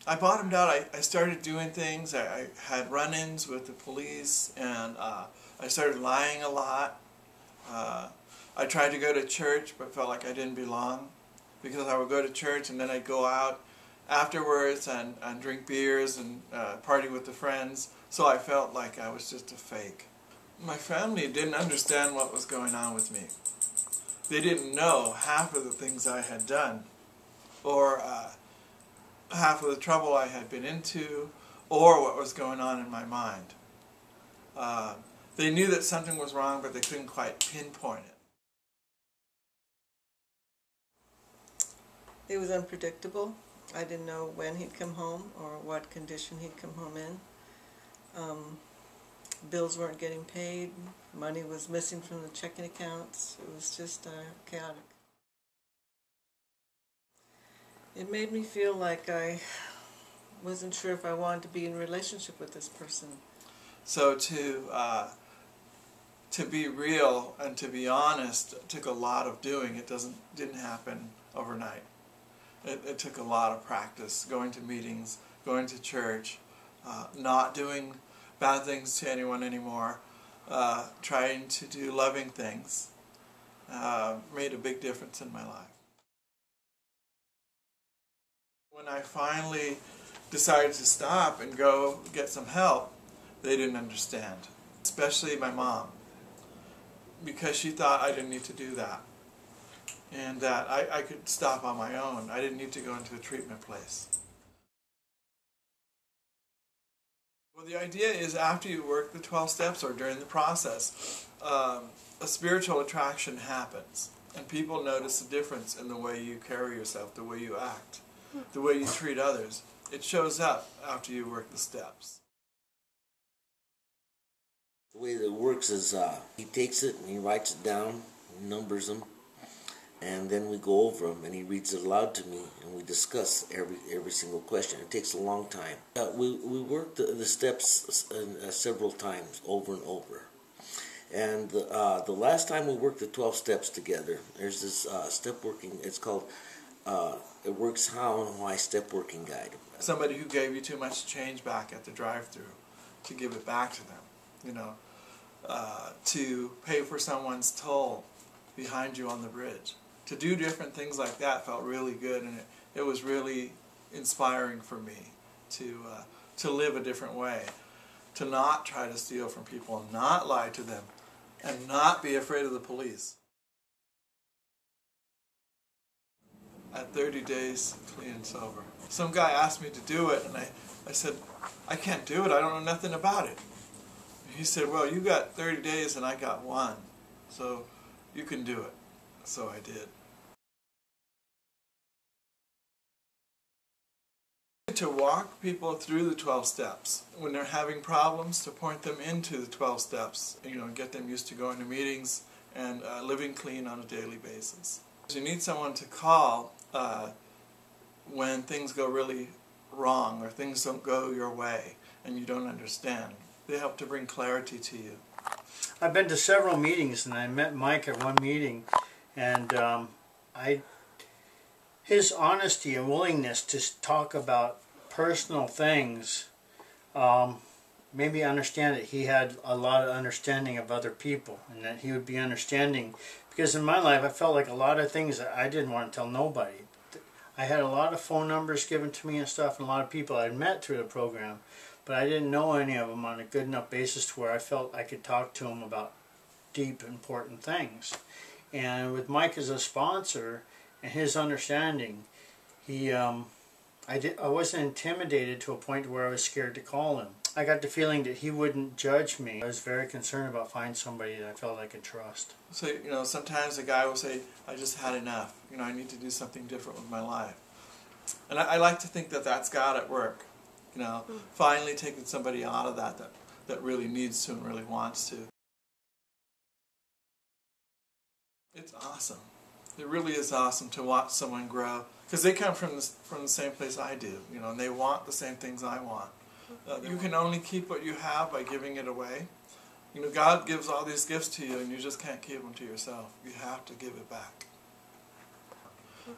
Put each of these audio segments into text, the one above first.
I bottomed out. I started doing things. I had run-ins with the police, and I started lying a lot. I tried to go to church, but felt like I didn't belong, because I would go to church and then I'd go out afterwards and drink beers and party with the friends, so I felt like I was just a fake. My family didn't understand what was going on with me. They didn't know half of the things I had done, or half of the trouble I had been into, or what was going on in my mind. They knew that something was wrong, but they couldn't quite pinpoint it. It was unpredictable. I didn't know when he'd come home or what condition he'd come home in. Bills weren't getting paid. Money was missing from the checking accounts. It was just chaotic. It made me feel like I wasn't sure if I wanted to be in a relationship with this person. So to be real and to be honest took a lot of doing. It didn't happen overnight. It took a lot of practice, going to meetings, going to church, not doing bad things to anyone anymore, trying to do loving things, made a big difference in my life. When I finally decided to stop and go get some help, they didn't understand, especially my mom, because she thought I didn't need to do that, and that I could stop on my own. I didn't need to go into a treatment place. Well, the idea is after you work the 12 steps or during the process, a spiritual attraction happens, and people notice the difference in the way you carry yourself, the way you act, the way you treat others. It shows up after you work the steps. The way that it works is he takes it and he writes it down, numbers them, and then we go over them and he reads it aloud to me and we discuss every single question. It takes a long time. We work the steps several times, over and over. And the last time we worked the 12 steps together, there's this step working, it's called It Works How and Why Step Working Guide. Somebody who gave you too much change back at the drive-thru, to give it back to them, you know, to pay for someone's toll behind you on the bridge. To do different things like that felt really good, and it was really inspiring for me to live a different way, to not try to steal from people, not lie to them, and not be afraid of the police. At 30 days, clean and sober. Some guy asked me to do it, and I said, I can't do it, I don't know nothing about it. He said, well, you got 30 days and I got 1, so you can do it. So I did. To walk people through the 12 steps. When they're having problems, to point them into the 12 steps, you know, get them used to going to meetings and living clean on a daily basis. You need someone to call when things go really wrong or things don't go your way and you don't understand. They help to bring clarity to you. I've been to several meetings, and I met Mike at one meeting, and his honesty and willingness to talk about personal things made me understand that he had a lot of understanding of other people, and that he would be understanding, because in my life I felt like a lot of things that I didn't want to tell nobody. I had a lot of phone numbers given to me and stuff, and a lot of people I'd met through the program, but I didn't know any of them on a good enough basis to where I felt I could talk to them about deep, important things. And with Mike as a sponsor and his understanding, I wasn't intimidated to a point where I was scared to call him. I got the feeling that he wouldn't judge me. I was very concerned about finding somebody that I felt I could trust. So, you know, sometimes a guy will say, I just had enough. You know, I need to do something different with my life. And I like to think that that's God at work. You know, finally taking somebody out of that really needs to and really wants to. It's awesome. It really is awesome to watch someone grow, because they come from the same place I do, you know, and they want the same things I want. You can only keep what you have by giving it away. You know, God gives all these gifts to you, and you just can't keep them to yourself. You have to give it back.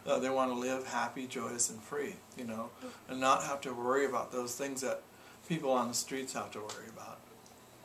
They want to live happy, joyous, and free, you know, and not have to worry about those things that people on the streets have to worry about.